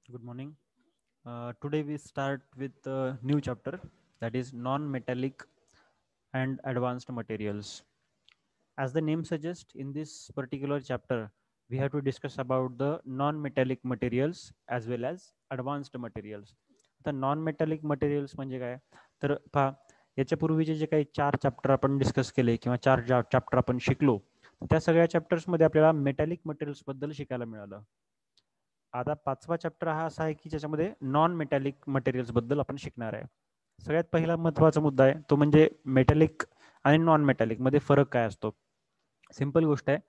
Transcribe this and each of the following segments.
Good morning. Today we start with a new chapter, that is non-metallic and advanced materials. As the name suggests, in this particular chapter, we have to discuss about the non-metallic materials as well as advanced materials. आता non-metallic materials म्हणजे काय? तर पहा, याच्यापूर्वीचे जे काही 4 chapter आपण discuss केले किंवा 4 चॅप्टर आपण शिकलो, त्या सगळ्या चॅप्टर्समध्ये आपल्याला मेटॅलिक मटेरियल्स बद्दल शिकायला मिळालं. आता 5वा चॅप्टर हा असा आहे की ज्याच्यामध्ये नॉन मेटॅलिक मटेरियल्स बद्दल आपण शिकणार आहे. सगळ्यात पहिला महत्त्वाचा मुद्दा आहे तो म्हणजे मेटॅलिक आणि नॉन मेटॅलिक मध्ये फरक काय असतो. सिंपल गोष्ट आहे.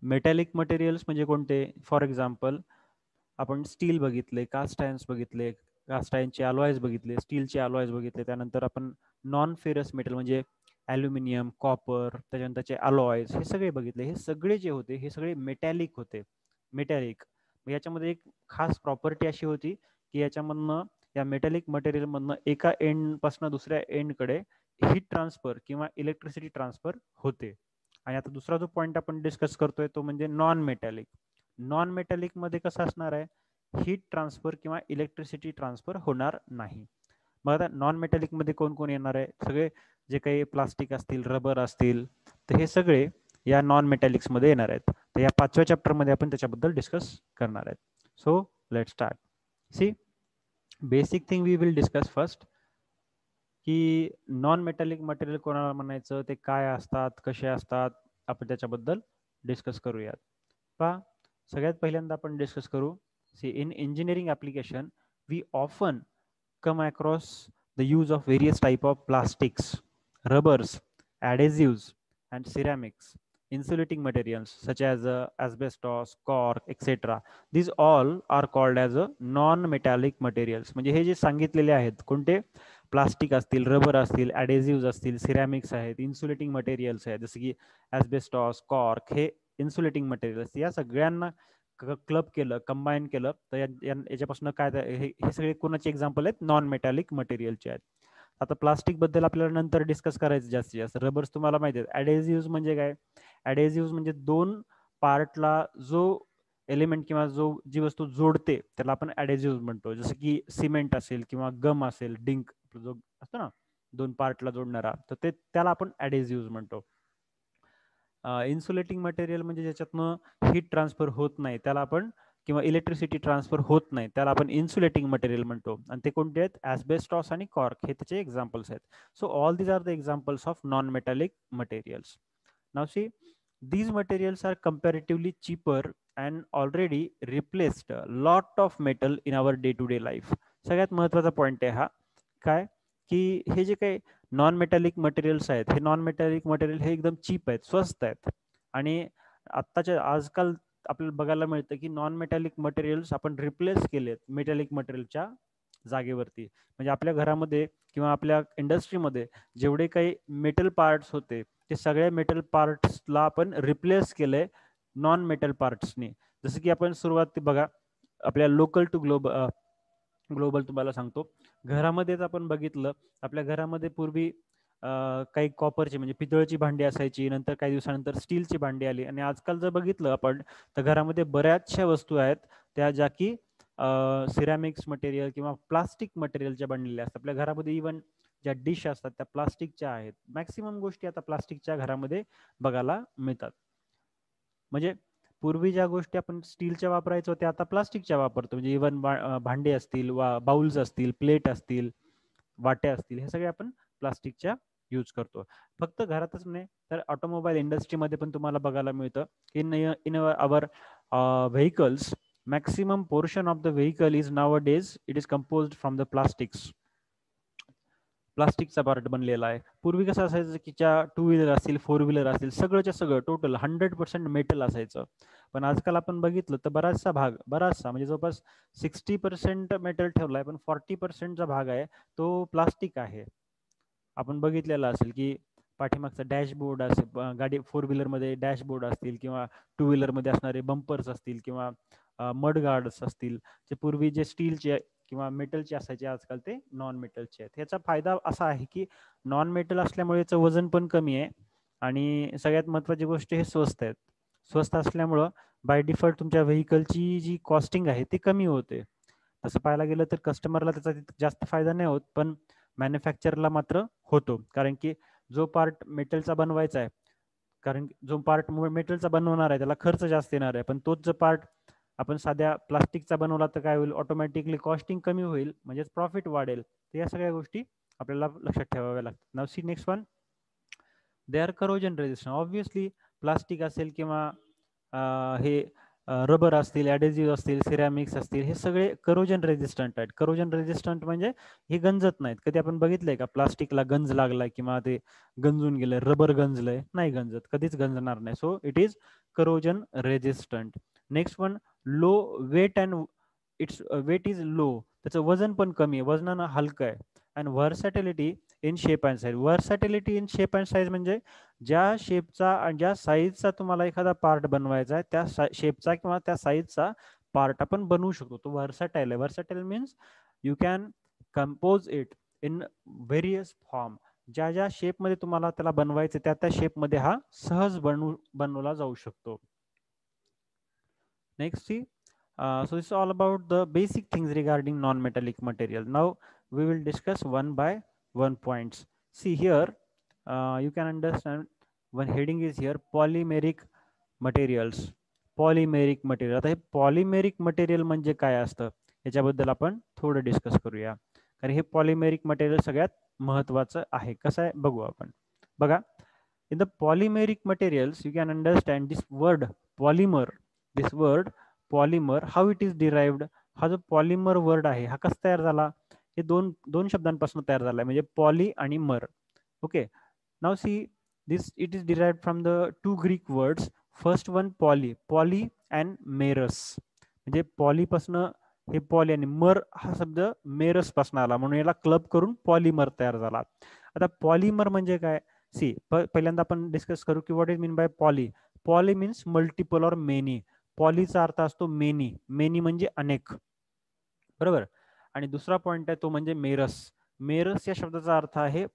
मेटॅलिक मटेरियल्स म्हणजे कोणते? फॉर एक्झाम्पल, आपण स्टील बघितले, कास्ट आयन्स बघितले, कास्ट आयनचे अलॉयज बघितले, स्टीलचे अलॉयज बघितले. त्यानंतर आपण नॉन फेरस मेटल म्हणजे ॲल्युमिनियम, कॉपर, त्याच्यानंतरचे अलॉयज हे सगळे बघितले. हे सगळे जे होते हे सगळे मेटॅलिक होते. मेटॅलिक याच्यामध्ये एक खास प्रॉपर्टी अशी होती की याच्यामधनं, या मेटॅलिक मटेरियलमधनं एका एंडपासून दुसऱ्या एंडकडे हीट ट्रान्सफर किंवा इलेक्ट्रिसिटी ट्रान्सफर होते. आणि आता दुसरा जो पॉईंट आपण डिस्कस करतोय तो म्हणजे नॉन मेटॅलिक. नॉन मेटॅलिक मध्ये कसं असणार आहे? हीट ट्रान्सफर किंवा इलेक्ट्रिसिटी ट्रान्सफर होणार नाही. मग आता नॉन मेटॅलिक मध्ये कोण कोण येणार आहे? सगळे जे काही प्लास्टिक असतील, रबर असतील, तर हे सगळे या नॉन मेटॅलिक्स मध्ये येणार आहेत. तर या 5व्या चॅप्टर मध्ये आपण त्याच्याबद्दल डिस्कस करणार आहेत. So let start. See, basic thing we will discuss first की नॉन मेटॅलिक मटेरियल कोणाला म्हणायचं, ते काय असतात, कसे असतात, आपण त्याच्याबद्दल डिस्कस करूयात. पहा, सगळ्यात पहिल्यांदा आपण डिस्कस करू. See, in engineering application we often come across the use of various type of plastics, rubbers, adhesives, and ceramics, insulating materials such as asbestos, cork, etc. These all are called as a non-metallic materials. म्हणजे हे जे सांगितलेले आहेत, कोणते? Plastic असतील, rubber असतील, ॲडेझिव्ज असतील, ceramics आहेत, इन्सुलेटिंग मटेरियल्स आहेत, जसं की ॲस्बेस्टॉस, कॉर्क, हे इन्सुलेटिंग मटेरियल्स. या सगळ्यांना क्लब केलं, कंबाईन केलं, तर याच्यापासून काय हे सगळे कोणाचे एक्झाम्पल आहेत? नॉन मेटॅलिक मटेरियलचे आहेत. आता प्लास्टिक बद्दल आपल्याला नंतर डिस्कस करायचं जास्तीत जास्त. रबर्स तुम्हाला माहिती आहेत. ॲडेझिव्ज म्हणजे काय? ॲडेझिव्ज म्हणजे दोन पार्टला जो एलिमेंट किंवा जी वस्तू जोडते त्याला आपण ॲडेझिव्ह म्हणतो. जसं की सिमेंट असेल किंवा गम असेल, डिंक जो असतो ना दोन पार्टला जोडणारा, तर त्याला आपण ॲडेझिव्ह म्हणतो. इन्सुलेटिंग मटेरियल म्हणजे ज्याच्यातनं हीट ट्रान्सफर होत नाही त्याला आपण, किंवा इलेक्ट्रिसिटी ट्रान्सफर होत नाही त्याला आपण इन्सुलेटिंग मटेरियल म्हणतो. आणि ते कोणते आहेत? ॲस्बेस्टॉस आणि कॉर्क हे त्याचे एक्झाम्पल्स आहेत. So all these are the examples of non metallic materials. Now see, these materials are comparatively cheaper and already replaced a lot of metal in our day to day life. सगळ्यात महत्त्वाचा point आहे हा. काय? की हे जे काही non metallic materials आहेत, हे नॉन मेटॅलिक मटेरियल हे एकदम चीप आहेत, स्वस्त आहेत. आणि आत्ताच्या आजकाल आपल्याला बघायला मिळतं की नॉन मेटॅलिक मटेरियल्स आपण रिप्लेस केलेत मेटॅलिक मटेरियलच्या जागेवरती. म्हणजे आपल्या घरामध्ये किंवा आपल्या इंडस्ट्रीमध्ये जेवढे काही मेटल पार्ट्स होते ते सगळ्या मेटल पार्ट्सला आपण रिप्लेस केलंय नॉन मेटल पार्ट्सनी. जसं की आपण सुरुवात बघा, आपल्या लोकल टू ग्लोबल तुम्हाला सांगतो. घरामध्येच आपण बघितलं, आपल्या घरामध्ये पूर्वी काही कॉपरची म्हणजे पितळची भांडी असायची, नंतर काही दिवसानंतर स्टीलची भांडी आली, आणि आजकाल जर बघितलं आपण तर घरामध्ये बऱ्याचशा वस्तू आहेत त्या ज्या की सिरॅमिक्स मटेरियल किंवा प्लास्टिक मटेरियलच्या बनलेल्या असतात. आपल्या घरामध्ये इवन ज्या डिश असतात त्या प्लास्टिकच्या आहेत. मॅक्सिमम गोष्टी आता प्लास्टिकच्या घरामध्ये बघायला मिळतात. म्हणजे पूर्वी ज्या गोष्टी आपण स्टीलच्या वापरायचो त्या आता प्लास्टिकच्या वापरतो. म्हणजे इव्हन भांडे असतील, बाउल्स असतील, प्लेट असतील, वाट्या असतील, हे सगळे आपण प्लास्टिकच्या यूज करतो. फक्त घरातच नाही तर ऑटोमोबाईल इंडस्ट्रीमध्ये पण तुम्हाला बघायला मिळतं. In our vehicles, maximum portion of the vehicle is now days it is composed from the plastics. प्लास्टिकचा पार्ट बनलेला आहे. पूर्वी कसं असायचं की टू व्हीलर असतील, फोर व्हीलर असतील, सगळंच्या सगळं टोटल 100% मेटल असायचं. पण आजकाल आपण बघितलं तर बराचसा म्हणजे जवळपास 60% मेटल ठेवलाय, पण 40%चा भाग आहे तो प्लास्टिक आहे. आपण बघितलेलं असेल की पाठीमागचा डॅशबोर्ड असेल, गाडी फोर व्हीलरमध्ये डॅशबोर्ड असतील किंवा टू व्हीलरमध्ये असणारे बंपर्स असतील किंवा मड गार्ड्स असतील, जे पूर्वी जे स्टीलचे किंवा मेटलचे असायचे आजकाल ते नॉन मेटलचे आहेत. ह्याचा फायदा असा आहे की नॉन मेटल असल्यामुळे याचं वजन पण कमी आहे, आणि सगळ्यात महत्त्वाची गोष्ट हे स्वस्त आहेत. स्वस्त असल्यामुळं बाय डिफॉल्ट तुमच्या व्हेकलची जी कॉस्टिंग आहे ती कमी होते. तसं पाहायला गेलं तर कस्टमरला त्याचा जास्त फायदा नाही होत, पण मॅन्युफॅक्चररला मात्र होतो. कारण की जो पार्ट मेटलचा बनवायचा आहे, कारण जो पार्ट मेटलचा बनवणार आहे त्याला खर्च जास्त येणार आहे, पण तोच जर पार्ट आपण साध्या प्लास्टिकचा बनवला तर काय होईल, ऑटोमॅटिकली कॉस्टिंग कमी होईल, म्हणजेच प्रॉफिट वाढेल. तर या सगळ्या गोष्टी आपल्याला लक्षात ठेवाव्या लागतात. Now see next one, they are corrosion resistant. Obviously plastic असेल किंवा हे रबर असतील, ॲडेझिव्ह असतील, सिरॅमिक्स असतील, हे सगळे करोजन रेजिस्टंट आहेत. करोजन रेजिस्टंट म्हणजे हे गंजत नाहीत. कधी आपण बघितलंय का प्लास्टिकला गंज लागलाय किंवा ते गंजून गेलंय, रबर गंजलंय? नाही गंजत, कधीच गंजणार नाही. So it is corrosion resistant. Next one, low weight and its weight is low. त्याचं वजन पण कमी आहे, वजनानं हलकं आहे. And versatility in shape and size. Versatility in shape and size म्हणजे ज्या शेपचा आणि ज्या साईजचा तुम्हाला एखादा पार्ट बनवायचा आहे, त्या शेपचा किंवा त्या साईजचा पार्ट आपण बनवू शकतो. तो व्हर्सॅटाईल आहे. Versatile means you can compose it in various form. ज्या ज्या शेपमध्ये तुम्हाला त्याला बनवायचं त्या त्या शेपमध्ये हा सहज बनवला जाऊ शकतो. Next see, so this is all about the basic things regarding non-metallic material. Now we will discuss one by one points. See here, you can understand one heading is here, polymeric materials. Polymeric material. आता हे polymeric material म्हणजे काय असतं याच्याबद्दल आपण थोडं discuss करूया, कारण हे पॉलिमेरिक मटेरियल सगळ्यात महत्त्वाचं आहे. कसं आहे बघू आपण. बघा, in the polymeric materials you can understand this word polymer. This word polymer, how it is derived. हा जो पॉलिमर वर्ड आहे हा कसा तयार झाला, हे दोन शब्दांपासून तयार झाला, म्हणजे पॉली आणि mer. Okay, now see this, it is derived from the two Greek words. First one poly, poly and meros. म्हणजे पॉलीपासनं हे पॉली आणि मर हा शब्द मेरस पासून आला, म्हणून याला क्लब करून पॉलिमर तयार झाला. आता पॉलिमर म्हणजे काय, सी पहिल्यांदा आपण डिस्कस करू की what is mean by poly. Poly means multiple or many. पॉलीचा अर्थ असतो मेनी. मेनी म्हणजे अनेक, बरोबर. आणि दुसरा पॉइंट आहे तो म्हणजे मेरस. मेरस या शब्दाचा अर्थ आहे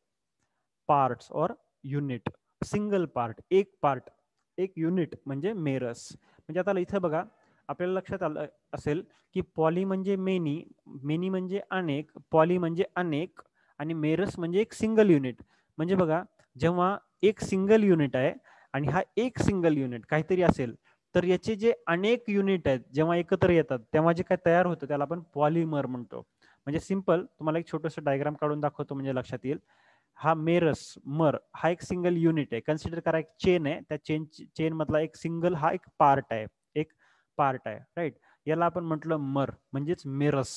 पार्ट्स और युनिट. सिंगल पार्ट, एक पार्ट, एक युनिट म्हणजे मेरस. म्हणजे आता इथे बघा, आपल्याला लक्षात आलं असेल की पॉली म्हणजे मेनी, मेनी म्हणजे अनेक, पॉली म्हणजे अनेक, आणि मेरस म्हणजे एक सिंगल युनिट. म्हणजे बघा, जेव्हा एक सिंगल युनिट आहे आणि हा एक सिंगल युनिट काहीतरी असेल, तर याचे जे अनेक युनिट आहेत जेव्हा एकत्र येतात तेव्हा जे काय तयार होतं त्याला आपण पॉलिमर म्हणतो. म्हणजे सिंपल तुम्हाला एक छोटंसं डायग्राम काढून दाखवतो म्हणजे लक्षात येईल. हा मेरस मर हा एक सिंगल युनिट आहे. कन्सिडर करा एक चेन आहे, त्या चेन मधला एक सिंगल हा एक पार्ट आहे, एक पार्ट आहे, राईट. याला आपण म्हटलं मर म्हणजेच मेरस.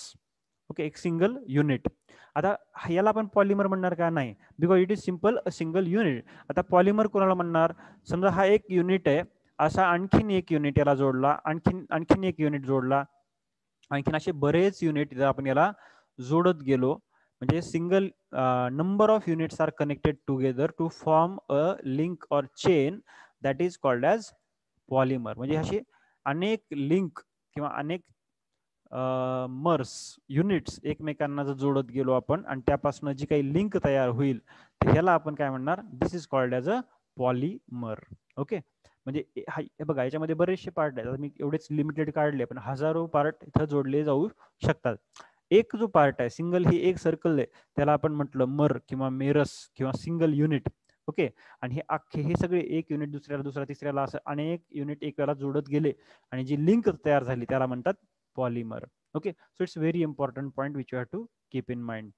ओके, एक सिंगल युनिट. आता याला आपण पॉलिमर म्हणणार का, नाही, because it is simple a single unit. आता पॉलिमर कोणाला म्हणणार, समजा हा एक युनिट आहे, असा आणखीन एक युनिट याला जोडला, आणखीन एक युनिट जोडला, आणखीन असे बरेच युनिट जर आपण याला जोडत गेलो, म्हणजे single number of units are connected together to form a link or chain that is called as polymer. म्हणजे असे अनेक लिंक किंवा अनेक मर्स युनिट्स एकमेकांना जर जोडत गेलो आपण आणि त्यापासून जी काही लिंक तयार होईल तर ह्याला आपण काय म्हणणार, this is called as a polymer. Okay, म्हणजे हे बघा याच्यामध्ये बरेचसे पार्ट आहेत, मी एवढेच लिमिटेड काढले, पण हजारो पार्ट इथं जोडले जाऊ शकतात. एक जो पार्ट आहे सिंगल, ही एक सर्कल आहे, त्याला आपण म्हटलं मर किंवा मेरस किंवा सिंगल युनिट. ओके, आणि हे अख्खे हे सगळे एक युनिट दुसऱ्याला, दुसऱ्या तिसऱ्याला असं अनेक युनिट एक वेळेला जोडत गेले आणि जी लिंक तयार झाली त्याला म्हणतात polymer. Okay, so it's very important point which you have to keep in mind.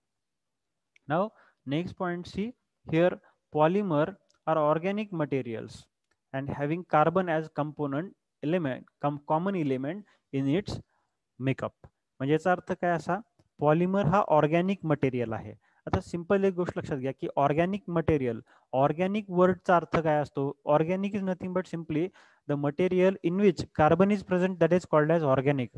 Now next point, see here, polymer are organic materials and having carbon as component element, common element in its makeup. म्हणजे याचा अर्थ काय असा, polymer हा organic material आहे. आता simple एक गोष्ट लक्षात घ्या की ऑर्गॅनिक मटेरियल, ऑर्गॅनिक वर्डचा अर्थ काय असतो, organic is nothing but simply the material in which carbon is present, that is called as organic.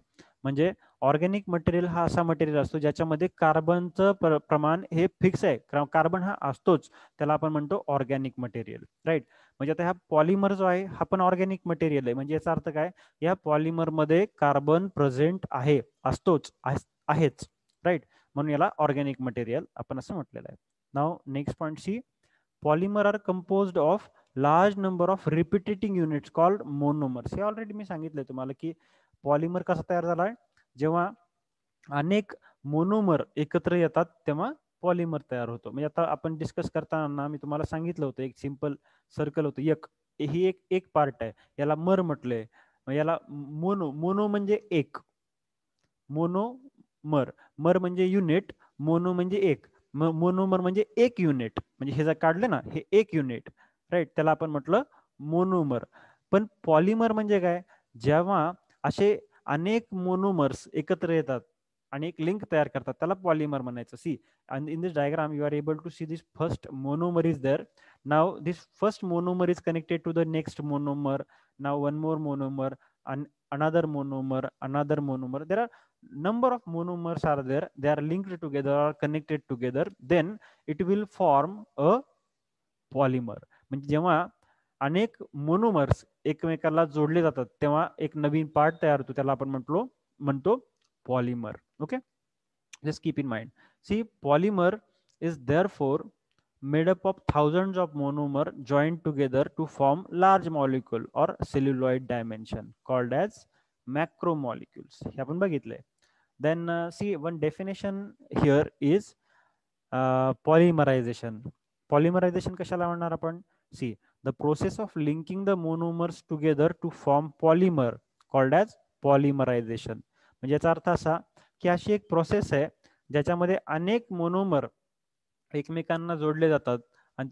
म्हणजे ऑर्गॅनिक मटेरियल हा असा मटेरियल असतो ज्याच्यामध्ये कार्बनचं प्रमाण हे फिक्स आहे, कार्बन हा असतोच, त्याला आपण म्हणतो ऑर्गॅनिक मटेरियल, राईट. म्हणजे आता हा पॉलिमर जो आहे हा पण ऑर्गॅनिक मटेरियल आहे. म्हणजे याचा अर्थ काय, या पॉलिमर मध्ये कार्बन प्रेझेंट आहे, असतोच, आहेच, राईट. म्हणून याला ऑर्गॅनिक मटेरियल आपण असं म्हटलेलं आहे. Now next point see, polymer are composed of large number of repeating units called monomers. हे ऑलरेडी मी सांगितलंय तुम्हाला की पॉलिमर कसा तयार झालाय, जेव्हा अनेक मोनोमर एकत्र येतात तेव्हा पॉलिमर तयार होतो. म्हणजे आता आपण डिस्कस करताना मी तुम्हाला सांगितलं होतं, एक सिंपल सर्कल होतं. ही एक एक पार्ट आहे. याला मर म्हटलंय. याला मोनो मोनो म्हणजे एक. मोनोमर. मर म्हणजे युनिट, मोनो म्हणजे एक. मोनोमर म्हणजे एक युनिट. म्हणजे हे जर काढलं ना, हे एक युनिट, राईट? त्याला आपण म्हटलं मोनोमर. पण पॉलिमर म्हणजे काय? जेव्हा असे अनेक मोनोमर्स एकत्र येतात आणि एक लिंक तयार करतात, त्याला पॉलिमर म्हणायचं. See, and in this diagram you are able to see this first monomer is there. Now this first monomer is connected to the next monomer. Now one more monomer and another monomer. There are number of monomers are there. They are linked together or connected together. Then it will form a polymer. म्हणजे जेव्हा अनेक monomers एकमेकाला जोडले जातात तेव्हा एक नवीन part तयार होतो, त्याला आपण म्हणतो polymer. Okay, just keep in mind. See, polymer is therefore made up of thousands of monomer joined together to form large molecule or celluloid dimension called as macromolecules. हे आपण बघितलंय. Then see, one definition here is polymerization. Polymerization कशाला म्हणणार आपण? See, the process of linking the monomers together to form polymer called as polymerization. म्हणजे याचा अर्थ असा की अशी एक प्रोसेस आहे ज्याच्यामध्ये अनेक मोनोमर एकमेकांना जोडले जातात आणि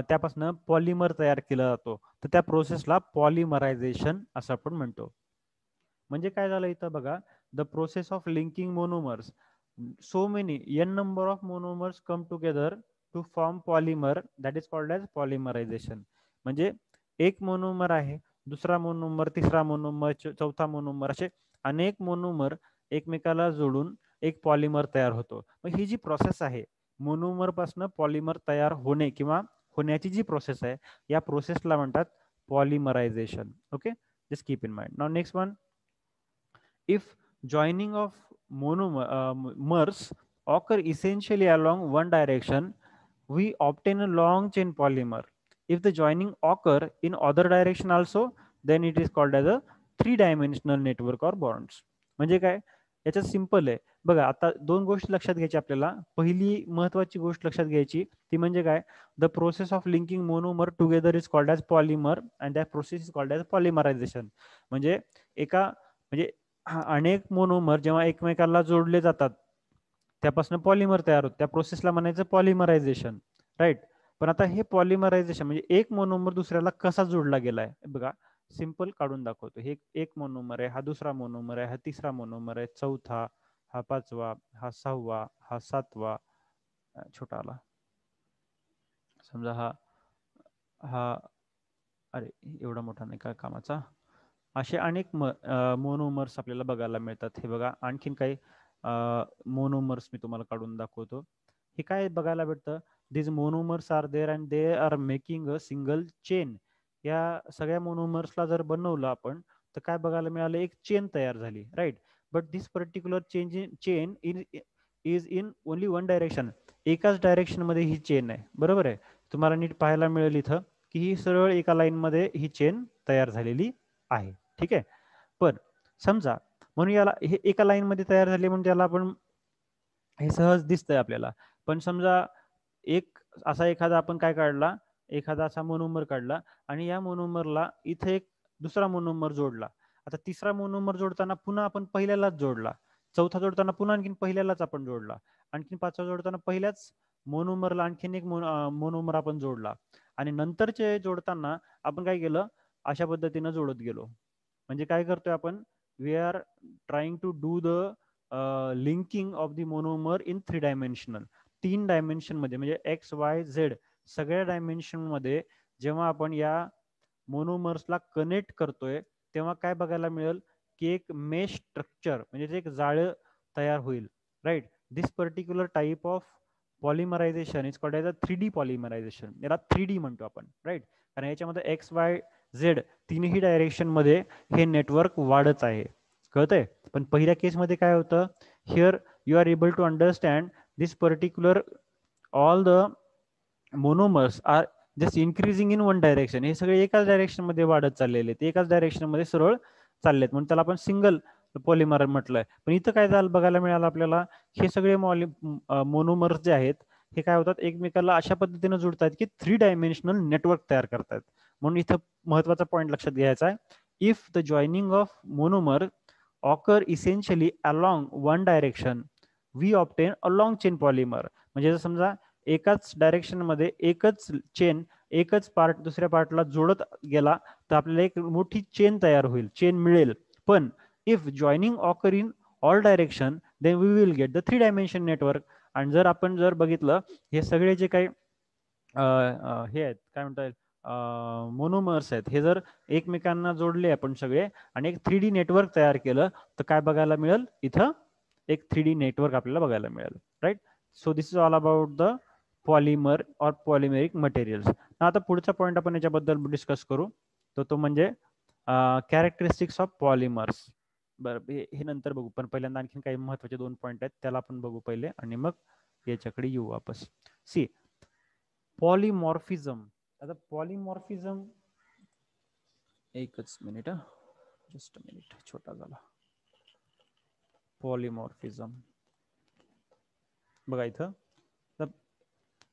त्यापासून पॉलिमर तयार केला जातो. तर त्या प्रोसेसला पॉलिमरायझेशन असं आपण म्हणतो. म्हणजे काय झालं इथं बघा, the process of linking monomers, so many n number of monomers come together to form polymer, that is called as polymerization. म्हणजे एक मोनोमर आहे, दुसरा मोनोमर, तिसरा मोनोमर, चौथा मोनोमर, असे अनेक मोनोमर एकमेकाला जोडून एक पॉलिमर तयार होतो. मग ही जी प्रोसेस आहे, मोनोमर पासून पॉलिमर तयार होणे किंवा होण्याची जी प्रोसेस आहे, या प्रोसेसला म्हणतात polymerisation. Okay, just keep in mind. Now next one, if joining of monomers occur essentially along one direction, we obtain a long chain polymer. If the joining occur in other direction also, then it is called as a three-dimensional network or bonds. म्हणजे काय? याच्यात simple आहे बघा. आता दोन गोष्टी लक्षात घ्यायची आपल्याला. पहिली महत्वाची गोष्ट लक्षात घ्यायची ती म्हणजे काय? The process of linking monomer together is called as polymer and that process is called as polymerisation. म्हणजे अनेक मोनोमर जेव्हा एकमेकाला जोडले जातात त्यापासून पॉलिमर तयार होतं, त्या प्रोसेसला म्हणायचं पॉलिमरायझेशन, राईट? पण आता हे पॉलिमरायझेशन म्हणजे एक मोनोमर दुसऱ्याला कसा जोडला गेलाय बघा. सिंपल काढून दाखवतो. हे एक मोनोमर आहे, हा दुसरा मोनोमर आहे, हा तिसरा मोनोमर आहे, चौथा, हा पाचवा, हा सहावा, हा सातवा, छोटा आला समजा, हा हा अरे एवढा मोठा नाही का कामाचा. असे अनेक मोनोमर्स आपल्याला बघायला मिळतात. हे बघा, आणखीन काही मोनोमर्स मी तुम्हाला काढून दाखवतो. हे काय बघायला भेटतं? This monomers are there and they are making a single chain. या सगळ्या मोनोमर्सला जर बनवलं आपण तर काय बघायला मिळालं? एक चेन तयार झाली, right? But this particular chain is in only one direction. एकाच डायरेक्शन मध्ये ही चेन आहे, बरोबर आहे? तुम्हाला नीट पाहायला मिळेल इथं की ही सरळ एका लाईन मध्ये ही चेन तयार झालेली आहे, ठीक आहे? पण समजा म्हणून याला हे एका लाईन मध्ये तयार झाले म्हणून त्याला आपण हे सहज दिसतंय आपल्याला. पण समजा एक असा एखादा आपण काय काढला, एखादा असा मोनोमर काढला आणि या मोनोमरला इथे एक दुसरा मोनोमर जोडला. आता तिसरा मोनोमर जोडताना पुन्हा आपण पहिल्यालाच जोडला, चौथा जोडताना पुन्हा आणखीन पहिल्यालाच आपण जोडला, आणखीन पाचवा जोडताना पहिल्याच मोनोमरला आणखीन एक मोनोमर आपण जोडला आणि नंतरचे जोडताना आपण काय केलं? अशा पद्धतीनं जोडत गेलो. म्हणजे काय करतोय आपण? We are trying to do the linking of the monomer in 3 dimensional. 3 dimension मध्ये म्हणजे एक्स वाय झेड सगळ्या डायमेन्शन मध्ये जेव्हा आपण या मोनोमर्सला कनेक्ट करतोय तेव्हा काय बघायला मिळेल? की एक मेश स्ट्रक्चर म्हणजे एक जाळं तयार होईल, right? This particular type of polymerisation is called as a 3D polymerisation. याला 3D म्हणतो आपण, राईट? कारण याच्यामध्ये एक्स वाय झेड तीनही डायरेक्शन मध्ये हे नेटवर्क वाढत आहे, कळतंय? पण पहिल्या केसमध्ये काय होतं? Here you are able to understand this particular all the monomers are just increasing in one direction. हे सगळे एकाच डायरेक्शन मध्ये वाढत चाललेले आहेत, एकाच डायरेक्शन मध्ये सरळ चाललेत, म्हणून त्याला आपण सिंगल पॉलिमर म्हटलंय. पण इथं काय झालं बघायला मिळालं आपल्याला, हे सगळे मोनोमर्स जे आहेत हे काय होतात, एकमेकाला अशा पद्धतीने जुडतात की 3 डायमेन्शनल नेटवर्क तयार करतात. म्हणून इथं महत्वाचा पॉईंट लक्षात घ्यायचा आहे. If the joining of monomer occur essentially along one direction we obtain a long chain polymer. म्हणजे जर समजा एकाच डायरेक्शन मध्ये एकच चेन, एकच पार्ट दुसऱ्या पार्टला जोडत गेला तर आपल्याला एक मोठी चेन तयार होईल, चेन मिळेल. पण if joining occur in all direction then we will get the 3 dimension network. आणि जर आपण जर बघितलं हे सगळे जे काही हे आहेत काय म्हणतात मोनोमर्स आहेत, हे जर एकमेकांना जोडले आपण सगळे आणि एक 3D नेटवर्क तयार केलं तर काय बघायला मिळेल, इथं एक 3D नेटवर्क आपल्याला बघायला मिळेल. Right. So this is all about the polymer और पॉलिमेरिक मटेरियल्स. आता पुढचा पॉईंट आपण याच्याबद्दल डिस्कस करू, तर तो म्हणजे कॅरेक्टरिस्टिक्स ऑफ पॉलिमर्स. बरं, हे नंतर बघू, पण पहिल्यांदा आणखी काही महत्वाचे 2 पॉईंट आहेत त्याला आपण बघू पहिले आणि मग याच्याकडे येऊ वापस. See polymorphism. आता पॉलिमॉर्फिझम, एकच मिनिट, जस्ट मिनिट, छोटा झाला. पॉलिमॉर्फिझम बघा इथं, तर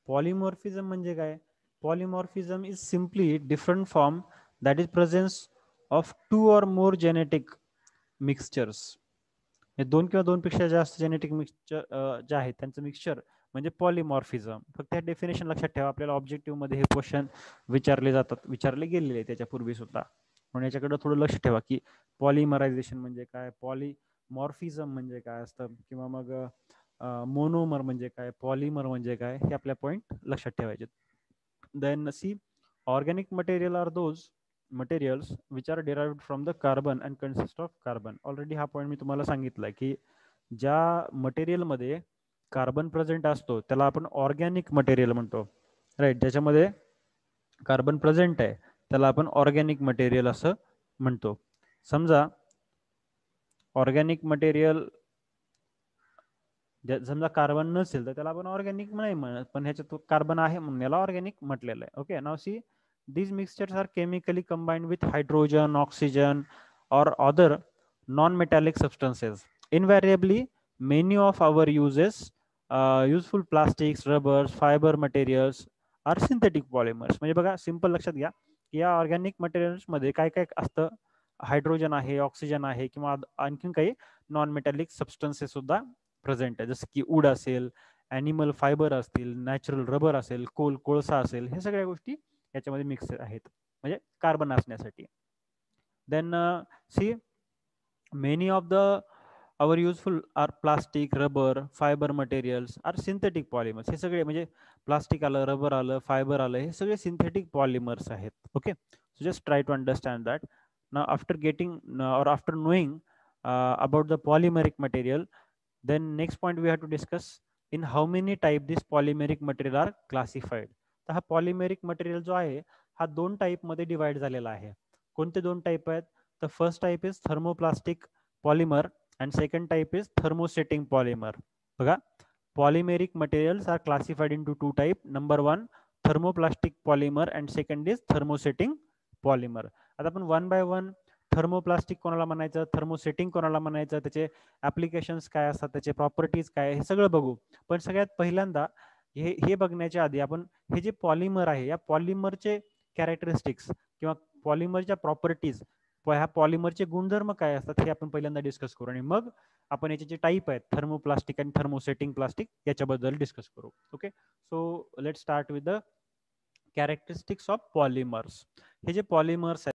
पॉलिमॉर्फिझम म्हणजे काय? Polymorphism is simply different form that is presence of 2 or more genetic mixtures. हे 2 किंवा 2 पेक्षा जास्त जेनेटिक मिक्सचर जे आहेत त्यांचं मिक्सचर म्हणजे पॉलिमॉर्फिझम. फक्त हे डेफिनेशन लक्षात ठेवा, आपल्याला ऑब्जेक्टिव्ह मध्ये हे क्वेश्चन विचारले जातात, विचारले गेलेले त्याच्या पूर्वी सुद्धा. म्हणून याच्याकडे थोडं लक्ष ठेवा की पॉलिमरायझेशन म्हणजे काय, पॉलिमॉर्फिझम म्हणजे काय असतं, किंवा मग मोनोमर म्हणजे काय, पॉलिमर म्हणजे काय, हे आपल्या पॉईंट लक्षात ठेवायचे. Then see organic material are those materials which are derived from the carbon and consist of carbon. Already हा पॉईंट मी तुम्हाला सांगितलाय की ज्या मटेरियल मध्ये कार्बन प्रेझेंट असतो त्याला आपण ऑर्गॅनिक मटेरियल म्हणतो. राईट. ज्याच्यामध्ये कार्बन प्रेझेंट आहे त्याला आपण ऑर्गॅनिक मटेरियल असं म्हणतो. समजा ऑर्गॅनिक मटेरियल समजा कार्बन नसेल तर त्याला आपण ऑर्गॅनिक नाही म्हणत, पण ह्याच्यात कार्बन आहे म्हणून याला ऑर्गॅनिक म्हटलेलं आहे. Okay. Now see these mixtures are chemically combined with hydrogen, oxygen, or other non-metallic substances. Invariably, many of our useful plastics, rubbers, fiber materials are synthetic polymers. म्हणजे बघा, सिंपल लक्षात घ्या की या ऑर्गॅनिक मटेरियल्स मध्ये काय काय असतं, हायड्रोजन आहे, ऑक्सिजन आहे, किंवा आणखीन काही नॉन मेटॅलिक सबस्टन्सेस सुद्धा प्रेझेंट आहे, जसं की वूड असेल, ॲनिमल फायबर असतील, नॅचरल रबर असेल, कोळसा असेल, हे सगळ्या गोष्टी याच्यामध्ये मिक्स आहेत म्हणजे कार्बन असण्यासाठी. Then see many of the our useful are plastic, rubber, fibre materials are synthetic polymers. हे सगळे म्हणजे प्लास्टिक आलं, रबर आलं, फायबर आलं, हे सगळे सिंथेटिक पॉलिमर्स आहेत. Okay. So just try to understand that. Now after getting or after knowing about the polymeric material, then next point we have to discuss in how many type this polymeric material are classified. तर हा polymeric material जो आहे हा 2 type मध्ये divide झालेला आहे. कोणते 2 type आहेत? तर first type is thermoplastic polymer and second type is thermosetting polymer. बघा, polymeric materials are classified into 2 type. Number 1 thermoplastic polymer and second is thermosetting polymer. आता आपण वन बाय वन थर्मोप्लास्टिक कोणाला म्हणायचं, थर्मोसेटिंग कोणाला म्हणायचं, त्याचे ऍप्लिकेशन्स काय असतात, त्याचे प्रॉपर्टीज काय, हे सगळं बघू. पण सगळ्यात पहिल्यांदा हे बघण्याच्या आधी आपण हे जे पॉलिमर आहे या पॉलिमरचे कॅरेक्टरिस्टिक्स किंवा पॉलिमरच्या प्रॉपर्टीज, ह्या पॉलिमरचे गुणधर्म काय असतात हे आपण पहिल्यांदा डिस्कस करू आणि मग आपण याचे जे टाईप आहेत थर्मोप्लास्टिक आणि थर्मोसेटिंग प्लास्टिक याच्याबद्दल डिस्कस करू. Okay. So let start with the characteristics of polymers. हे जे पॉलिमर्स आहेत